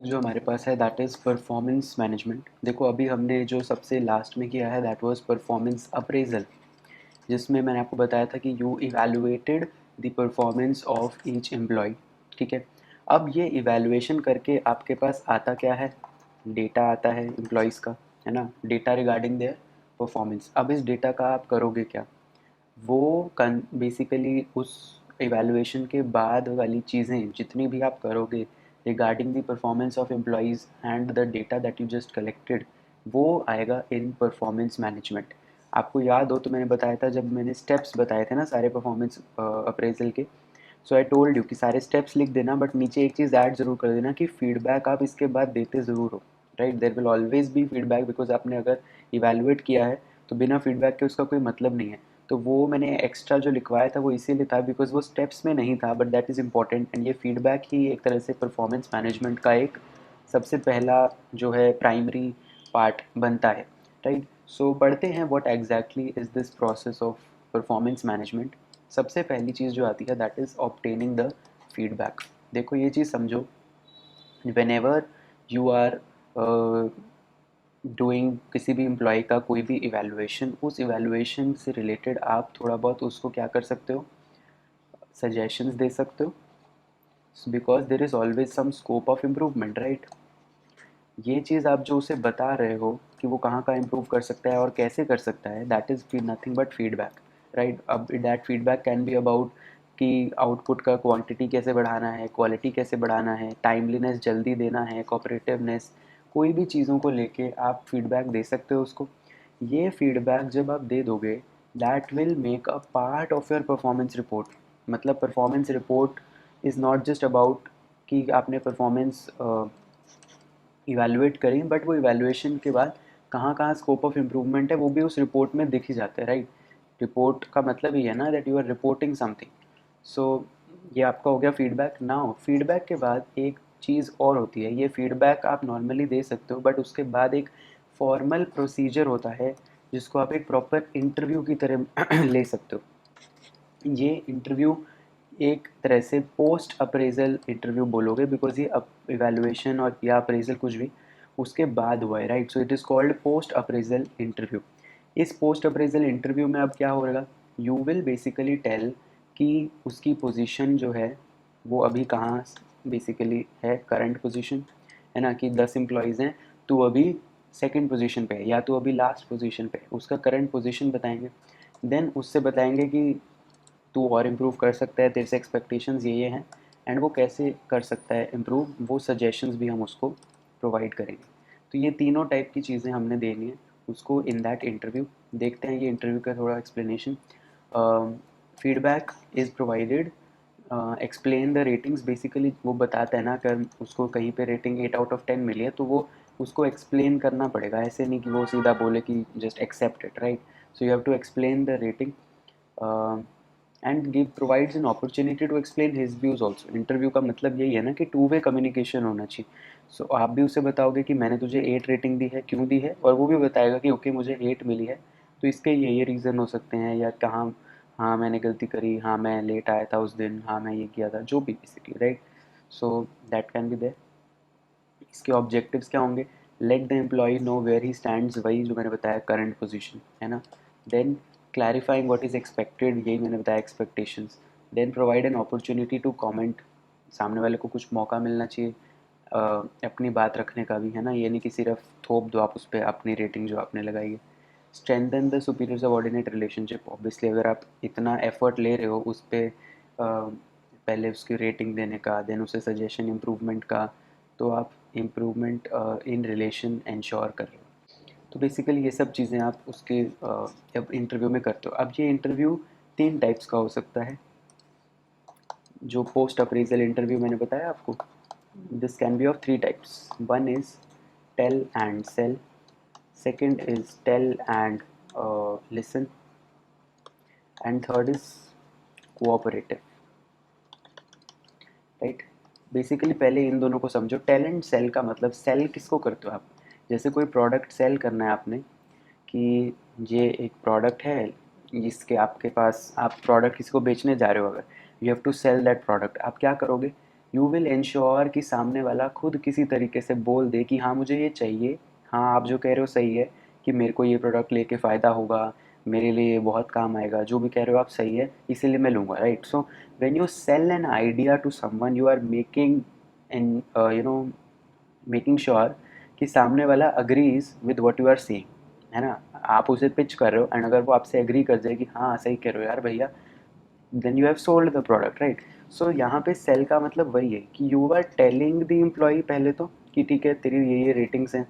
जो हमारे पास है दैट इज़ परफॉर्मेंस मैनेजमेंट। देखो अभी हमने जो सबसे लास्ट में किया है दैट वाज परफॉर्मेंस अप्रेजल, जिसमें मैंने आपको बताया था कि you evaluated the performance of each employ. ठीक है, अब ये इवैल्यूएशन करके आपके पास आता क्या है, डेटा आता है एम्प्लॉयज़ का, है ना, डेटा रिगार्डिंग देयर परफॉर्मेंस। अब इस डेटा का आप करोगे क्या, वो बेसिकली उस इवैल्यूएशन के बाद वाली चीज़ें जितनी भी आप करोगे regarding the performance of employees and the data that you just collected, वो आएगा इन परफॉर्मेंस मैनेजमेंट। आपको याद हो तो मैंने बताया था, जब मैंने स्टेप्स बताए थे ना सारे परफॉर्मेंस अप्रेजल के, सो आई टोल्ड यू कि सारे स्टेप्स लिख देना, बट नीचे एक चीज़ ऐड ज़रूर कर देना कि फीडबैक आप इसके बाद देते ज़रूर हो। Right, there will always be feedback, because आपने अगर इवैल्यूएट किया है तो बिना फीडबैक के उसका कोई मतलब नहीं है। तो वो मैंने एक्स्ट्रा जो लिखवाया था वो इसीलिए था बिकॉज वो स्टेप्स में नहीं था, but that is important. And ये फीडबैक ही एक तरह से परफॉर्मेंस मैनेजमेंट का एक सबसे पहला जो है प्राइमरी पार्ट बनता है। राइट, सो पढ़ते हैं what exactly is this process of performance management. सबसे पहली चीज़ जो आती है that is obtaining the feedback. देखो ये चीज़ समझो, whenever you are doing किसी भी एम्प्लॉय का कोई भी इवैल्यूएशन, उस इवैल्यूएशन से रिलेटेड आप थोड़ा बहुत उसको क्या कर सकते हो, सजेशंस दे सकते हो, because there is always some scope of improvement. Right, ये चीज़ आप जो उसे बता रहे हो कि वो कहाँ का इम्प्रूव कर सकता है और कैसे कर सकता है, that is nothing but feedback. Right, अब that feedback can be about कि आउटपुट का क्वांटिटी कैसे बढ़ाना है, क्वालिटी कैसे बढ़ाना है, टाइमलीनेस जल्दी देना है, कोऑपरेटिवनेस, कोई भी चीज़ों को लेके आप फीडबैक दे सकते हो उसको। ये फीडबैक जब आप दे दोगे that will make a part of your performance report. मतलब performance report is not just about कि आपने परफॉर्मेंस इवैल्यूएट करी, बट वो इवैल्यूएशन के बाद कहाँ कहाँ स्कोप ऑफ इम्प्रूवमेंट है वो भी उस रिपोर्ट में दिख ही जाता है। राइट, रिपोर्ट का मतलब ही है ना that you are reporting something. So ये आपका हो गया फीडबैक। नाउ फीडबैक के बाद एक चीज़ और होती है, ये फीडबैक आप नॉर्मली दे सकते हो बट उसके बाद एक फॉर्मल प्रोसीजर होता है जिसको आप एक प्रॉपर इंटरव्यू की तरह ले सकते हो। ये इंटरव्यू एक तरह से पोस्ट अप्रेजल इंटरव्यू बोलोगे, बिकॉज ये इवैल्यूएशन और या अप्रेजल कुछ भी उसके बाद हुआ है। Right, so it is called post appraisal interview. इस पोस्ट अप्रेजल इंटरव्यू में अब क्या होगा, यू विल बेसिकली टेल कि उसकी पोजीशन जो है वो अभी कहाँ बेसिकली है, करंट पोजीशन, है ना, कि 10 एम्प्लॉयज़ हैं, तो अभी सेकंड पोजीशन पे है या तो अभी लास्ट पोजीशन पे है, उसका करंट पोजीशन बताएंगे। देन उससे बताएंगे कि तू और इम्प्रूव कर सकता है, तेरे से एक्सपेक्टेशंस ये हैं, एंड वो कैसे कर सकता है इम्प्रूव, वो सजेशंस भी हम उसको प्रोवाइड करेंगे। तो ये तीनों टाइप की चीज़ें हमने देनी है उसको इन दैट इंटरव्यू। देखते हैं ये इंटरव्यू का थोड़ा explanation. Feedback is provided, explain the ratings. Basically वो बताता है ना, अगर उसको कहीं पे रेटिंग 8/10 मिली है तो वो उसको एक्सप्लेन करना पड़ेगा, ऐसे नहीं कि वो सीधा बोले कि just accept it. Right, so you have to explain the rating and give provides an opportunity to explain his views also. Interview का मतलब यही है ना कि टू वे कम्युनिकेशन होना चाहिए। सो आप भी उसे बताओगे कि मैंने तुझे 8 रेटिंग दी है, क्यों दी है, और वो भी बताएगा कि ओके मुझे 8 मिली है तो इसके ये रीज़न हो सकते हैं, या कहाँ हाँ मैंने गलती करी, हाँ मैं लेट आया था उस दिन, हाँ मैं ये किया था, जो भी basically. Right, so that can be there. इसके ऑब्जेक्टिव्स क्या होंगे, let the employee know where he stands, वही जो मैंने बताया करंट पोजीशन, है ना। Then clarifying what is expected, यही मैंने बताया expectations. Then provide an opportunity to comment, सामने वाले को कुछ मौका मिलना चाहिए अपनी बात रखने का भी, है ना, ये नहीं कि सिर्फ थोप दो आप उस पर अपनी रेटिंग जो आपने लगाई है। Strengthen the superior subordinate relationship, obviously अगर आप इतना एफर्ट ले रहे हो उस पर पहले उसकी रेटिंग देने का, देन उसे सजेशन इम्प्रूवमेंट का, तो आप इम्प्रूवमेंट इन रिलेशन इंश्योर कर रहे हो। तो बेसिकली ये सब चीज़ें आप उसके जब इंटरव्यू में करते हो। अब ये इंटरव्यू 3 टाइप्स का हो सकता है, जो पोस्ट अप्रेजल इंटरव्यू मैंने बताया आपको। This can be of 3 types. One is tell and sell, second is tell and listen, and third is cooperative। Right, basically पहले इन दोनों को समझो। टेल एंड सेल का मतलब, सेल किसको करते हो आप, जैसे कोई प्रोडक्ट सेल करना है आपने, कि ये एक प्रोडक्ट है जिसके आपके पास, आप प्रोडक्ट किसी को बेचने जा रहे हो, अगर you have to sell that product, आप क्या करोगे, यू विल इंश्योर कि सामने वाला खुद किसी तरीके से बोल दे कि हाँ मुझे ये चाहिए, हाँ आप जो कह रहे हो सही है कि मेरे को ये प्रोडक्ट लेके फ़ायदा होगा, मेरे लिए ये बहुत काम आएगा, जो भी कह रहे हो आप सही है इसीलिए मैं लूँगा, right? So when you sell an idea to someone you are making an you know making sure कि सामने वाला agrees with what you are saying, है ना? आप उसे पिच कर रहे हो एंड अगर वो आपसे एग्री कर जाए कि हाँ सही कह रहे हो यार भैया, then you have sold the product, right? So यहाँ पे सेल का मतलब वही है कि you are telling the employee पहले तो कि ठीक है तेरी ये रेटिंग्स हैं,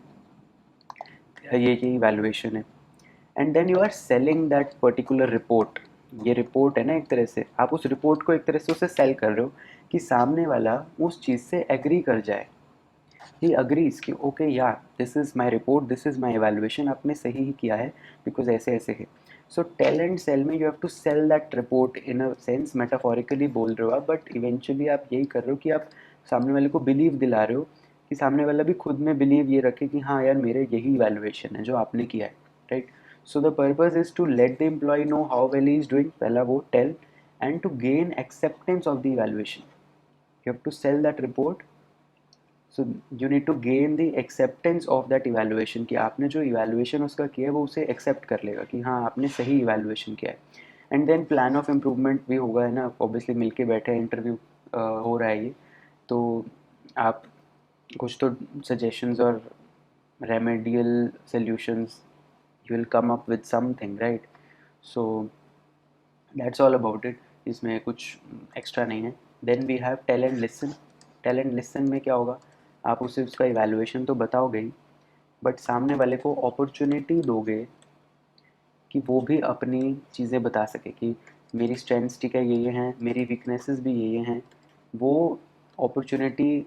ये वैल्यूएशन है, and then you are selling that particular report. ये रिपोर्ट है ना, एक तरह से आप उस रिपोर्ट को एक तरह से उसे सेल कर रहे हो कि सामने वाला उस चीज़ से एग्री कर जाए, ही अग्रीज कि ओके यार this is my report, this is my evaluation, आपने सही ही किया है बिकॉज ऐसे ऐसे है। सो टेल एंड सेल में you have to sell that report in a sense, metaphorically बोल रहे हो आप, बट इवेंचुअली आप यही कर रहे हो कि आप सामने वाले को बिलीव दिला रहे हो कि सामने वाला भी खुद में बिलीव ये रखे कि हाँ यार मेरे यही इवेल्युएशन है जो आपने किया है, right? So the purpose is to let the employee know how well he is doing, पहला वो tell, and to gain acceptance of the evaluation you have to sell that report. So you need to gain the acceptance of that evaluation कि आपने जो evaluation उसका किया है वो उसे एक्सेप्ट कर लेगा कि हाँ आपने सही इवैल्यूएशन किया है। And then plan of improvement भी होगा, है ना? ऑब्वियसली मिलके बैठे हैं, इंटरव्यू हो रहा है ये, तो आप कुछ तो सजेशंस और remedial solutions you will come up with something, right? So that's all about it, इसमें कुछ एक्स्ट्रा नहीं है। Then we have tell and listen. Tell and listen में क्या होगा, आप उसे उसका इवैल्यूएशन तो बताओगे ही, बट सामने वाले को अपॉर्चुनिटी दोगे कि वो भी अपनी चीज़ें बता सके कि मेरी स्ट्रेंथ्स ठीक है ये हैं, मेरी वीकनेसेस भी ये हैं। वो अपॉर्चुनिटी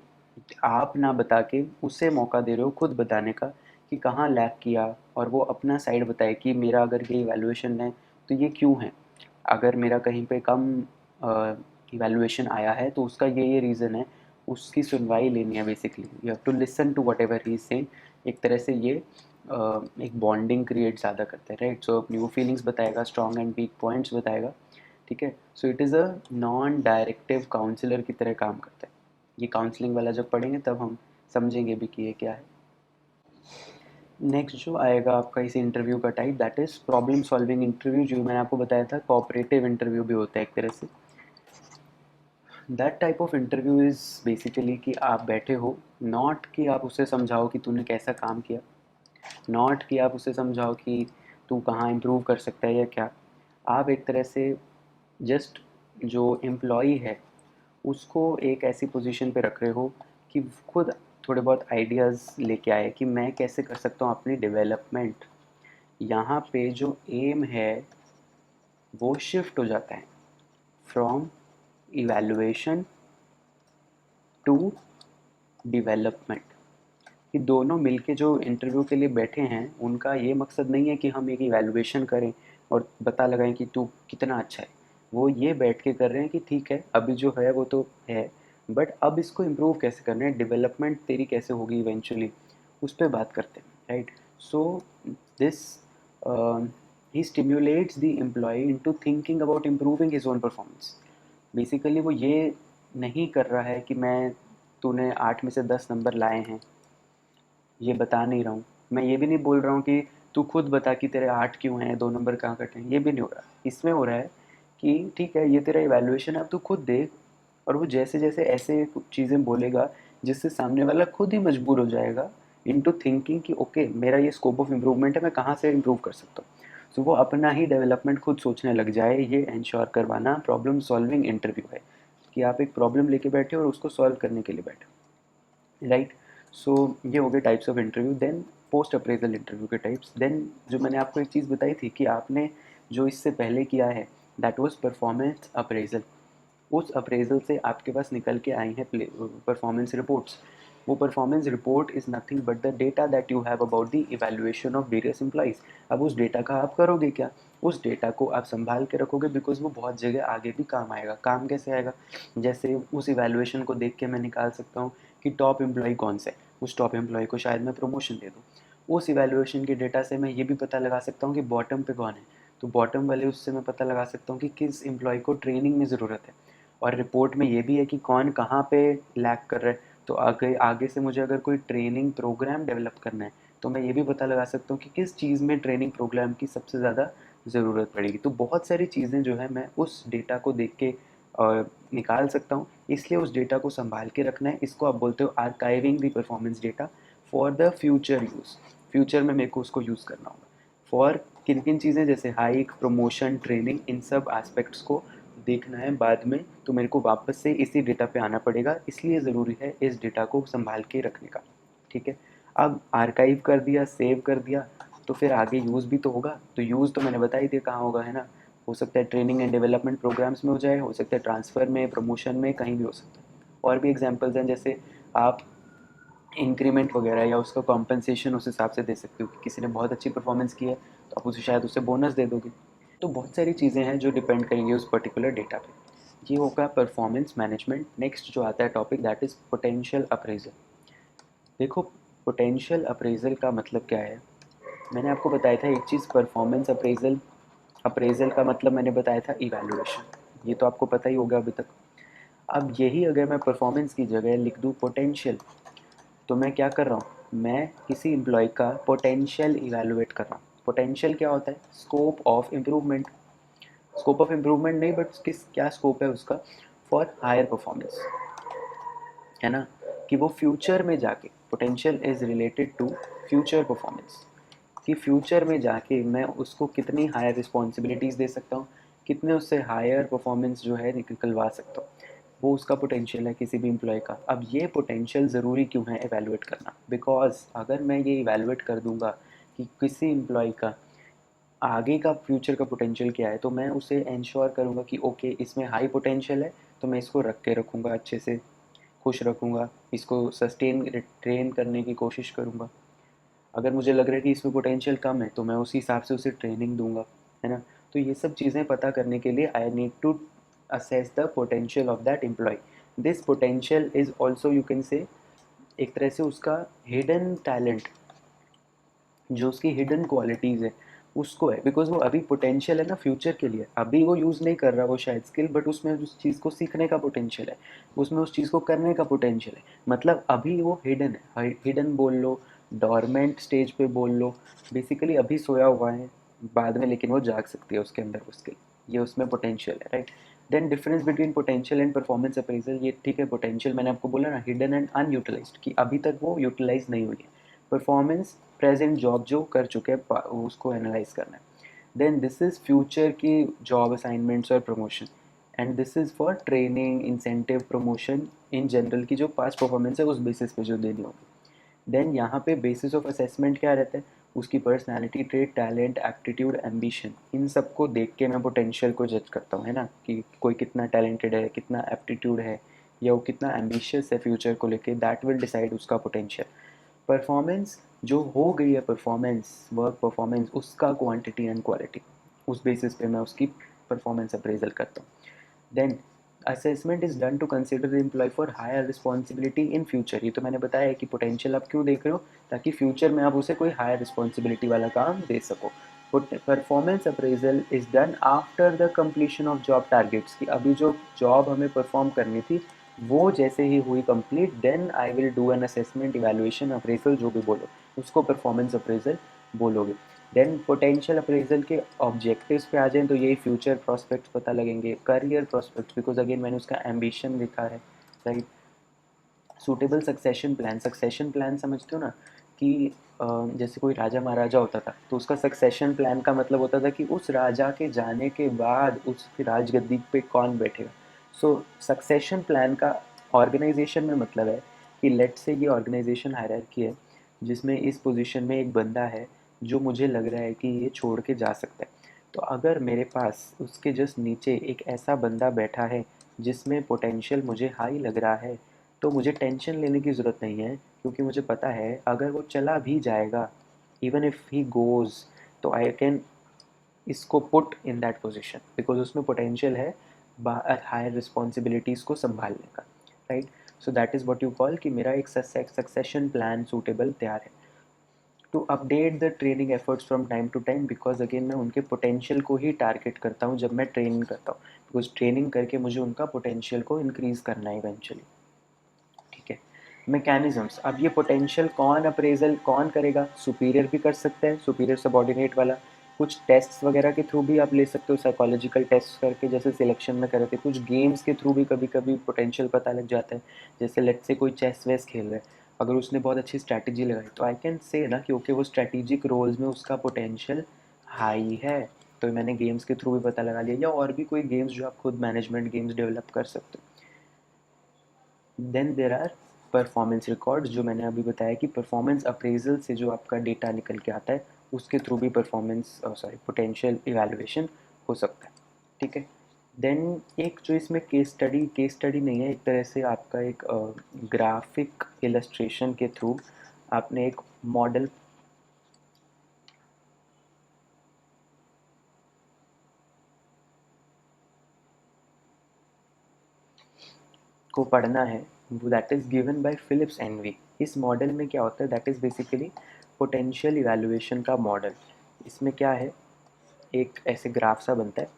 आप ना बता के उसे मौका दे रहे हो खुद बताने का कि कहाँ लैग किया, और वो अपना साइड बताए कि मेरा अगर ये इवैल्यूएशन है तो ये क्यों है, अगर मेरा कहीं पे कम इवैल्यूएशन आया है तो उसका ये रीज़न है, उसकी सुनवाई लेनी है basically. You have to listen to whatever he is saying. एक तरह से ये एक बॉन्डिंग क्रिएट ज़्यादा करते हैं, राइट? सो अपनी वो फीलिंग्स बताएगा, स्ट्रॉन्ग एंड वीक पॉइंट्स बताएगा, ठीक है? So it is a non directive counsellor की तरह काम करता है। ये काउंसलिंग वाला जब पढ़ेंगे तब हम समझेंगे भी कि ये क्या है। नेक्स्ट जो आएगा आपका इस इंटरव्यू का type, that is problem solving interview. जो मैंने आपको बताया था कोऑपरेटिव इंटरव्यू भी होता है एक तरह से। That type of interview is basically कि आप बैठे हो, नॉट कि आप उसे समझाओ कि तूने कैसा काम किया, नॉट कि आप उसे समझाओ कि तू कहाँ इम्प्रूव कर सकता है या क्या। आप एक तरह से जस्ट जो एम्प्लॉई है उसको एक ऐसी पोजीशन पे रख रहे हो कि खुद थोड़े बहुत आइडियाज़ लेके आए कि मैं कैसे कर सकता हूँ अपनी डेवलपमेंट। यहाँ पे जो एम है वो शिफ्ट हो जाता है फ्रॉम इवैल्यूएशन टू डेवलपमेंट। कि दोनों मिलके जो इंटरव्यू के लिए बैठे हैं उनका ये मकसद नहीं है कि हम एक इवैल्यूएशन करें और पता लगाएं कि तू कितना अच्छा है। वो ये बैठ के कर रहे हैं कि ठीक है अभी जो है वो तो है, बट अब इसको इम्प्रूव कैसे करना है, डेवलपमेंट तेरी कैसे होगी इवेंचुअली, उस पर बात करते हैं, right? So this he stimulates the employee into thinking about improving his own performance. Basically वो ये नहीं कर रहा है कि मैं तूने 8 में से 10 नंबर लाए हैं, ये बता नहीं रहा हूँ। मैं ये भी नहीं बोल रहा हूँ कि तू खुद बता कि तेरे 8 क्यों हैं, 2 नंबर कहाँ कटे हैं, ये भी नहीं हो रहा। इसमें हो रहा है कि ठीक है ये तेरा इवैल्यूएशन है, अब तू खुद देख। और वो जैसे-जैसे ऐसे चीज़ें बोलेगा जिससे सामने वाला खुद ही मजबूर हो जाएगा इनटू थिंकिंग कि ओके मेरा ये स्कोप ऑफ इम्प्रूवमेंट है, मैं कहाँ से इम्प्रूव कर सकता हूँ। सो वो अपना ही डेवलपमेंट खुद सोचने लग जाए। ये एंश्योर करवाना प्रॉब्लम सॉल्विंग इंटरव्यू है कि आप एक प्रॉब्लम लेके बैठे हो और उसको सॉल्व करने के लिए बैठे हो, राइट? सो ये हो गए types of interview. Then post appraisal interview के टाइप्स। देन जो मैंने आपको एक चीज़ बताई थी कि आपने जो इससे पहले किया है दैट वाज परफॉर्मेंस अप्रेजल। उस अप्रेजल से आपके पास निकल के आई हैं परफॉर्मेंस रिपोर्ट्स। वो performance report is nothing but the data that you have about the evaluation of various employees. अब उस डेटा का आप करोगे क्या? उस डेटा को आप संभाल के रखोगे बिकॉज वो बहुत जगह आगे भी काम आएगा। काम कैसे आएगा? जैसे उस इवैल्यूएशन को देख के मैं निकाल सकता हूँ कि टॉप एम्प्लॉय कौन सा है, उस टॉप एम्प्लॉय को शायद मैं प्रमोशन दे दूँ। उस इवैल्यूएशन के डेटा से मैं ये भी पता लगा सकता हूँ कि बॉटम पे कौन है, तो बॉटम वाले उससे मैं पता लगा सकता हूँ कि किस एम्प्लॉय को ट्रेनिंग में ज़रूरत है। और रिपोर्ट में ये भी है कि कौन कहाँ पे लैग कर रहा है। तो आगे आगे से मुझे अगर कोई ट्रेनिंग प्रोग्राम डेवलप करना है तो मैं ये भी पता लगा सकता हूँ कि किस चीज़ में ट्रेनिंग प्रोग्राम की सबसे ज़्यादा ज़रूरत पड़ेगी। तो बहुत सारी चीज़ें जो है मैं उस डेटा को देख के निकाल सकता हूँ, इसलिए उस डेटा को संभाल के रखना है। इसको आप बोलते हो archiving the performance data for the future use. Future में मेरे को उसको यूज़ करना होगा फॉर किन किन चीज़ें, जैसे हाइक, प्रमोशन, ट्रेनिंग, इन सब एस्पेक्ट्स को देखना है बाद में, तो मेरे को वापस से इसी डेटा पे आना पड़ेगा। इसलिए ज़रूरी है इस डेटा को संभाल के रखने का। ठीक है, अब आर्काइव कर दिया, सेव कर दिया, तो फिर आगे यूज़ भी तो होगा। तो यूज़ तो मैंने बता ही दिया कहाँ होगा, है ना। हो सकता है ट्रेनिंग एंड डेवलपमेंट प्रोग्राम्स में हो जाए, हो सकता है ट्रांसफ़र में, प्रमोशन में, कहीं भी हो सकता है। और भी एग्जांपल्स हैं, जैसे आप इंक्रीमेंट वगैरह या उसका कॉम्पनसेशन उस हिसाब से दे सकते हो कि किसी ने बहुत अच्छी परफॉर्मेंस की है तो आप उसे शायद उससे बोनस दे दोगे। तो बहुत सारी चीज़ें हैं जो डिपेंड करेंगी उस पर्टिकुलर डेटा पे। ये होगा परफॉर्मेंस मैनेजमेंट। नेक्स्ट जो आता है topic, that is potential appraisal. देखो, पोटेंशियल अप्रेजल का मतलब क्या है। मैंने आपको बताया था एक चीज़, परफॉर्मेंस अप्रेजल। अप्रेजल का मतलब मैंने बताया था इवैल्यूएशन, ये तो आपको पता ही होगा अभी तक। अब यही अगर मैं परफॉर्मेंस की जगह लिख दूँ पोटेंशियल, तो मैं क्या कर रहा हूँ, मैं किसी एम्प्लॉय का पोटेंशियल इवैल्यूएट कर रहा हूँ। पोटेंशियल क्या होता है, scope of improvement. Scope of improvement नहीं, बट किस क्या स्कोप है उसका, फॉर हायर परफॉर्मेंस, है ना। कि वो फ्यूचर में जाके, potential is related to future performance, कि फ्यूचर में जाके मैं उसको कितनी हायर रिस्पॉन्सिबिलिटीज़ दे सकता हूँ, कितने उससे हायर परफॉर्मेंस जो है निकलवा सकता हूँ। वो उसका पोटेंशियल है किसी भी एम्प्लॉय का। अब ये पोटेंशियल ज़रूरी क्यों है एवेलुएट करना, बिकॉज अगर मैं ये इवेलुएट कर दूंगा कि किसी एम्प्लॉय का आगे का फ्यूचर का पोटेंशियल क्या है, तो मैं उसे इंश्योर करूँगा कि ओके इसमें हाई पोटेंशियल है, तो मैं इसको रख के रखूँगा, अच्छे से खुश रखूँगा, इसको सस्टेन ट्रेन करने की कोशिश करूँगा। अगर मुझे लग रहा है कि इसमें पोटेंशियल कम है तो मैं उसी हिसाब से उसे ट्रेनिंग दूंगा, है ना। तो ये सब चीज़ें पता करने के लिए I need to assess the potential of that employee. This potential is also, you can say, एक तरह से उसका हिडन टैलेंट, जो उसकी हिडन क्वालिटीज़ है उसको है। बिकॉज वो अभी पोटेंशियल है ना फ्यूचर के लिए, अभी वो यूज़ नहीं कर रहा वो शायद स्किल, बट उसमें उस चीज़ को सीखने का पोटेंशियल है, उसमें उस चीज़ को करने का पोटेंशियल है। मतलब अभी वो हिडन है, हिडन बोल लो, डॉर्मेंट स्टेज पे बोल लो, बेसिकली अभी सोया हुआ है, बाद में लेकिन वो जाग सकती है उसके अंदर वो स्किल, ये उसमें पोटेंशियल है, right. Then difference between potential and performance appraisal, ये ठीक है, पोटेंशियल मैंने आपको बोला ना हिडन एंड अनयूटिलाइज्ड, कि अभी तक वो यूटिलाइज नहीं हुई है। परफॉर्मेंस प्रेजेंट जॉब जो कर चुके हैं उसको एनालाइज करना है। देन दिस इज़ फ्यूचर की जॉब असाइनमेंट्स और promotion, and this is for training, incentive, promotion in general की जो पास्ट परफॉर्मेंस है उस बेसिस पे जो देनी होगी। देन यहाँ पे बेसिस ऑफ असेसमेंट क्या रहता है, उसकी personality trait, talent, aptitude, ambition, इन सब को देख के मैं पोटेंशियल को जज करता हूँ, है ना, कि कोई कितना टैलेंटेड है, कितना एप्टीट्यूड है, या वो कितना एम्बिशियस है फ्यूचर को लेके, दैट विल डिसाइड उसका पोटेंशियल। परफॉर्मेंस जो हो गई है, परफॉर्मेंस, वर्क परफॉर्मेंस, उसका क्वांटिटी एंड क्वालिटी, उस बेसिस पे मैं उसकी परफॉर्मेंस अप्रेजल करता हूँ। Then assessment is done to consider the employee for higher responsibility in future. ये तो मैंने बताया है कि पोटेंशियल आप क्यों देख रहे हो, ताकि फ्यूचर में आप उसे कोई हायर रिस्पॉन्सिबिलिटी वाला काम दे सको। Performance appraisal is done after the completion of job targets, की अभी जो जॉब हमें परफॉर्म करनी थी वो जैसे ही हुई complete, then I will do an assessment, evaluation, appraisal, जो भी बोलो उसको परफॉर्मेंस अप्रेजल बोलोगे। देन पोटेंशियल अप्रेजल के ऑब्जेक्टिव्स पे आ जाएं तो यही फ्यूचर प्रोस्पेक्ट्स पता लगेंगे, करियर प्रोस्पेक्ट्स, बिकॉज अगेन मैंने उसका एम्बिशन लिखा है, right. Suitable succession plan, succession plan समझते हो ना, कि जैसे कोई राजा महाराजा होता था तो उसका सक्सेशन प्लान का मतलब होता था कि उस राजा के जाने के बाद उसकी राजगद्दी पे कौन बैठेगा। सो सक्सेशन प्लान का ऑर्गेनाइजेशन में मतलब है कि लेट से ये ऑर्गेनाइजेशन हायरार्की है जिसमें इस पोजीशन में एक बंदा है जो मुझे लग रहा है कि ये छोड़ के जा सकता है। तो अगर मेरे पास उसके जस्ट नीचे एक ऐसा बंदा बैठा है जिसमें पोटेंशियल मुझे हाई लग रहा है, तो मुझे टेंशन लेने की ज़रूरत नहीं है, क्योंकि मुझे पता है अगर वो चला भी जाएगा, इवन इफ़ ही गोज़, तो आई कैन इसको put in that position, because उसमें पोटेंशियल है हायर रिस्पॉन्सिबिलिटीज़ को संभालने का, right. So that is what you call कि मेरा एक सक्सेशन प्लान सूटेबल तैयार है। To update the training efforts from time to time, because again मैं उनके पोटेंशियल को ही टारगेट करता हूँ जब मैं ट्रेनिंग करता हूँ, बिकॉज ट्रेनिंग करके मुझे उनका पोटेंशियल को इंक्रीज़ करना है इवेंचुअली। ठीक है। मैकेनिज्म्स, अब ये पोटेंशियल कौन अप्रेजल कौन करेगा, सुपीरियर भी कर सकता है, सुपीरियर सबॉर्डिनेट वाला। कुछ टेस्ट्स वगैरह के थ्रू भी आप ले सकते हो, साइकोलॉजिकल टेस्ट करके, जैसे सिलेक्शन में करे थे। कुछ गेम्स के थ्रू भी कभी कभी पोटेंशियल पता लग जाता है, जैसे लेट्स से कोई चेस वेस खेल रहा है, अगर उसने बहुत अच्छी स्ट्रैटेजी लगाई तो आई कैन से ना कि ओके वो स्ट्रैटेजिक रोल्स में उसका पोटेंशियल हाई है, तो मैंने गेम्स के थ्रू भी पता लगा लिया, या और भी कोई गेम्स जो आप खुद मैनेजमेंट गेम्स डेवलप कर सकते हो। Then there are performance records, जो मैंने अभी बताया कि परफॉर्मेंस अप्रेजल से जो आपका डेटा निकल के आता है उसके थ्रू भी परफॉर्मेंस पोटेंशियल इवैल्यूएशन हो सकता है। ठीक है। देन एक जो इसमें केस स्टडी नहीं है, एक तरह से आपका एक ग्राफिक इलस्ट्रेशन के थ्रू आपने एक मॉडल को पढ़ना है, that is given by Philips NV. इस मॉडल में क्या होता है, that is basically potential evaluation का मॉडल। इसमें क्या है, एक ऐसे ग्राफ सा बनता है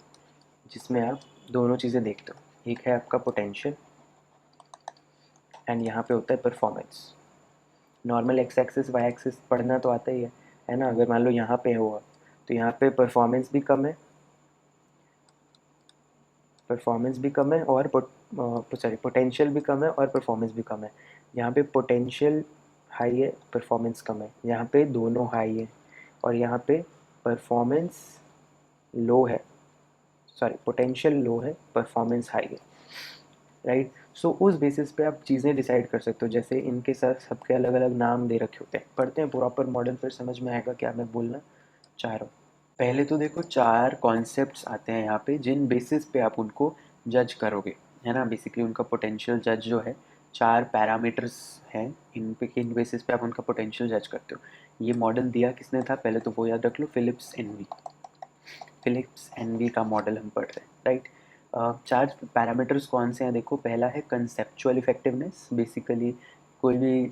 जिसमें आप दोनों चीज़ें देखते हो, एक है आपका पोटेंशियल एंड यहाँ पे होता है performance. Normal x axis y axis पढ़ना तो आता ही है ना। अगर मान लो यहाँ पे हुआ तो यहाँ पे परफॉर्मेंस भी कम है, और सॉरी पोटेंशियल भी कम है और परफॉर्मेंस भी कम है। यहाँ पे पोटेंशियल हाई है, परफॉर्मेंस कम है, यहाँ पे दोनों हाई है, और यहाँ पे परफॉर्मेंस लो है, सॉरी पोटेंशियल लो है, परफॉर्मेंस हाई है। राइट। सो उस बेसिस पे आप चीज़ें डिसाइड कर सकते हो, जैसे इनके साथ सबके अलग अलग नाम दे रखे होते हैं। पढ़ते हैं प्रॉपर मॉडल, फिर समझ में आएगा क्या मैं बोलना चाह रहा हूँ। पहले तो देखो 4 कॉन्सेप्ट्स आते हैं यहाँ पे, जिन बेसिस पे आप उनको जज करोगे, है ना। बेसिकली उनका पोटेंशियल जज जो है, 4 पैरामीटर्स हैं, इन बेसिस पे आप उनका पोटेंशियल जज करते हो। ये मॉडल दिया किसने था, पहले तो वो याद रख लो, फिलिप्स एनवी का मॉडल हम पढ़ रहे हैं। राइट। 4 पैरामीटर्स कौन से हैं देखो। पहला है कंसेप्चुअल इफेक्टिवनेस, बेसिकली कोई भी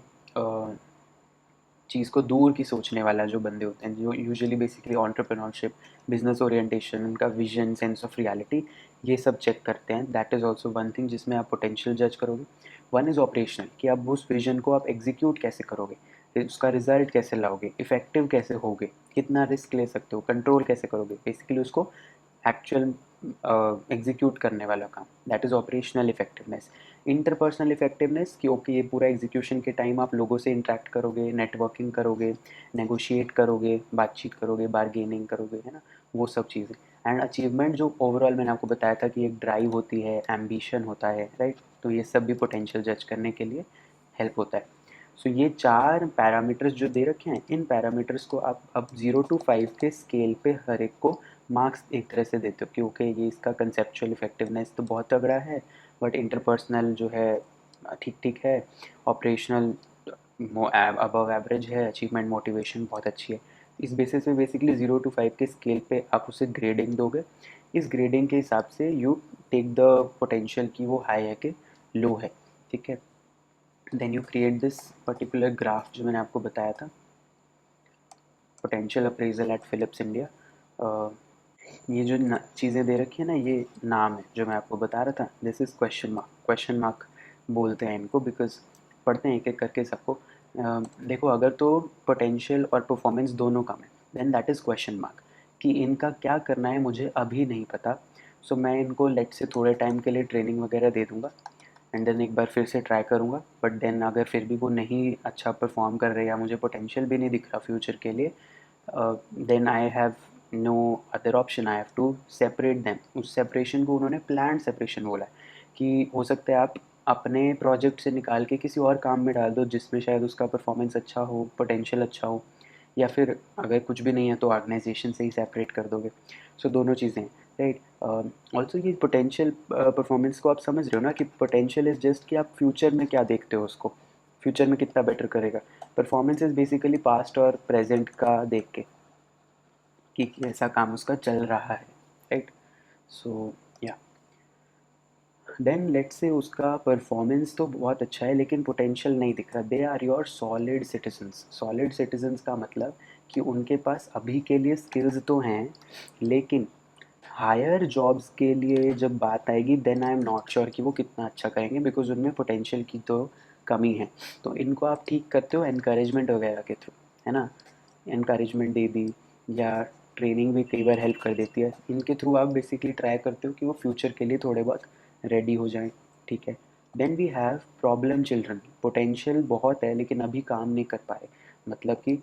चीज़ को दूर की सोचने वाला जो बंदे होते हैं, जो usually basically entrepreneurship, business orientation, उनका विजन, सेंस ऑफ रियलिटी, ये सब चेक करते हैं। That is also one thing जिसमें आप पोटेंशियल जज करोगे। वन इज़ ऑपरेशनल, कि आप उस विजन को आप एग्जीक्यूट कैसे करोगे, फिर उसका रिजल्ट कैसे लाओगे, इफेक्टिव कैसे होगे, कितना रिस्क ले सकते हो, कंट्रोल कैसे करोगे, बेसिकली उसको एक्चुअल एग्जीक्यूट करने वाला काम, that is operational effectiveness. Interpersonal effectiveness, कि ओके ये पूरा एग्जीक्यूशन के टाइम आप लोगों से इंटरेक्ट करोगे, नेटवर्किंग करोगे, नेगोशिएट करोगे, बातचीत करोगे, बारगेनिंग करोगे, है ना, वो सब चीज़ें। एंड अचीवमेंट, जो ओवरऑल मैंने आपको बताया था कि एक ड्राइव होती है, एम्बिशन होता है, राइट। तो ये सब भी पोटेंशियल जज करने के लिए हेल्प होता है। सो ये 4 पैरामीटर्स जो दे रखे हैं, इन पैरामीटर्स को आप अब 0 to 5 के स्केल पे हर एक को मार्क्स एक तरह से देते हो कि ओके ये इसका कंसेप्चुअल इफेक्टिवनेस तो बहुत तगड़ा है, बट इंटरपर्सनल जो है ठीक ठीक है, ऑपरेशनल अबव एवरेज है, अचीवमेंट मोटिवेशन बहुत अच्छी है। इस बेसिस पे बेसिकली 0 to 5 के स्केल पे आप उसे ग्रेडिंग दोगे। इस ग्रेडिंग के हिसाब से यू टेक द पोटेंशियल की वो हाई है कि लो है। ठीक है। Then you create this particular graph जो मैंने आपको बताया था, potential appraisal at Philips India. ये जो चीज़ें दे रखी है ना, ये नाम है जो मैं आपको बता रहा था, दिस इज़ क्वेश्चन मार्क बोलते हैं इनको, बिकॉज पढ़ते हैं एक एक करके सबको। देखो अगर तो पोटेंशियल और परफॉर्मेंस दोनों कम है, then that is question mark, कि इनका क्या करना है मुझे अभी नहीं पता। सो मैं इनको लेट से थोड़े टाइम के लिए ट्रेनिंग वगैरह दे दूँगा, एंड देन एक बार फिर से ट्राई करूँगा, बट देन अगर फिर भी वो नहीं अच्छा परफॉर्म कर रहे या मुझे पोटेंशियल भी नहीं दिख रहा फ्यूचर के लिए, then I have no other option, I have to separate them. उस सेपरेशन को उन्होंने प्लान सेपरेशन बोला है, कि हो सकता है आप अपने प्रोजेक्ट से निकाल के किसी और काम में डाल दो जिसमें शायद उसका परफॉर्मेंस अच्छा हो, पोटेंशियल अच्छा हो, या फिर अगर कुछ भी नहीं है तो ऑर्गेनाइजेशन से ही सेपरेट कर दोगे। सो दोनों चीज़ें, राइट। ऑल्सो ये पोटेंशियल परफॉर्मेंस को आप समझ रहे हो ना, कि पोटेंशियल इज़ जस्ट कि आप फ्यूचर में क्या देखते हो उसको, फ्यूचर में कितना बेटर करेगा। परफॉर्मेंस इज़ बेसिकली पास्ट और प्रेजेंट का देख के कि कैसा काम उसका चल रहा है, राइट। सो या देन लेट्स से उसका परफॉर्मेंस तो बहुत अच्छा है लेकिन पोटेंशियल नहीं दिख रहा, they are your solid citizens. Solid citizens का मतलब कि उनके पास अभी के लिए स्किल्स तो हैं, लेकिन हायर जॉब्स के लिए जब बात आएगी then I am not sure कि वो कितना अच्छा करेंगे, बिकॉज उनमें पोटेंशियल की तो कमी है। तो इनको आप ठीक करते हो एनकरेजमेंट वगैरह के थ्रू, है ना, एनकरेजमेंट दे दी, या ट्रेनिंग भी कई बार हेल्प कर देती है, इनके थ्रू आप बेसिकली ट्राई करते हो कि वो फ्यूचर के लिए थोड़े बहुत रेडी हो जाएं, ठीक है। Then we have problem children, potential बहुत है लेकिन अभी काम नहीं कर पाए, मतलब कि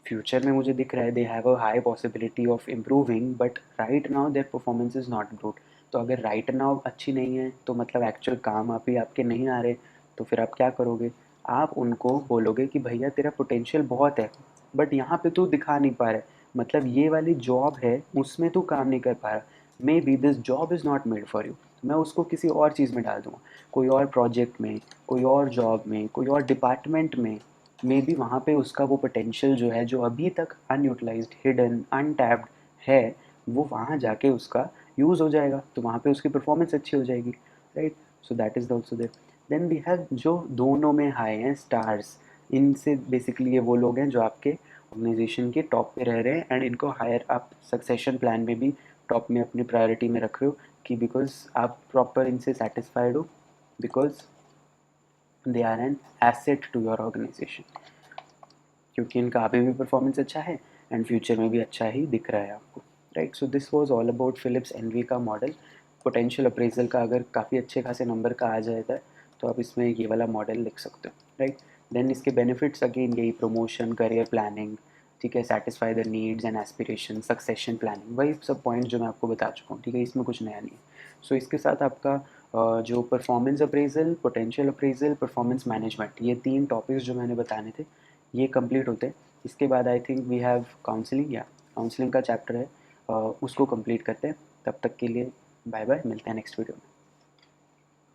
फ्यूचर में मुझे दिख रहा है they have a high possibility of improving, but right now their performance is not good. तो अगर राइट नाउ अच्छी नहीं है तो मतलब एक्चुअल काम आप ही आपके नहीं आ रहे, तो फिर आप क्या करोगे, आप उनको बोलोगे कि भैया तेरा पोटेंशियल बहुत है बट यहाँ पे तू दिखा नहीं पा रहा है, मतलब ये वाली जॉब है उसमें तू काम नहीं कर पा रहा, may be this job is not made for you, मैं उसको किसी और चीज़ में डाल दूँगा, कोई और प्रोजेक्ट में, कोई और जॉब में, कोई और डिपार्टमेंट में, मे बी वहाँ पे उसका वो पोटेंशियल जो है, जो अभी तक अनयूटिलाइज्ड, हिडन, अनटैप्ड है, वो वहाँ जाके उसका यूज़ हो जाएगा, तो वहाँ पे उसकी परफॉर्मेंस अच्छी हो जाएगी, right. So that is also there. Then we have जो दोनों में हाई हैं, स्टार्स, इनसे बेसिकली ये वो लोग हैं जो आपके ऑर्गेनाइजेशन के टॉप पे रह रहे हैं, एंड इनको हायर आप सक्सेशन प्लान में भी टॉप में अपनी प्रायोरिटी में रख रहे हो, कि बिकॉज आप प्रॉपर इनसे सेटिस्फाइड हो, because they are an asset to your organisation, क्योंकि इनका अभी भी परफॉर्मेंस अच्छा है एंड फ्यूचर में भी अच्छा ही दिख रहा है आपको, right. So this was all about Philips NV का मॉडल। पोटेंशियल अप्रेजल का अगर काफ़ी अच्छे खासे नंबर का आ जाता है तो आप इसमें ये वाला मॉडल लिख सकते हो, राइट। देन इसके बेनिफिट्स अगेन यही, प्रमोशन, करियर प्लानिंग, ठीक है, satisfy the needs and aspiration, succession planning, वही सब पॉइंट जो मैं आपको बता चुका हूँ, ठीक है, इसमें कुछ नया नहीं है। सो इसके साथ आपका जो performance appraisal, potential appraisal, performance management, ये 3 टॉपिक्स जो मैंने बताने थे ये कंप्लीट होते हैं। इसके बाद I think we have counselling, या काउंसलिंग का चैप्टर है, उसको कंप्लीट करते हैं। तब तक के लिए बाय बाय, मिलते हैं नेक्स्ट वीडियो में।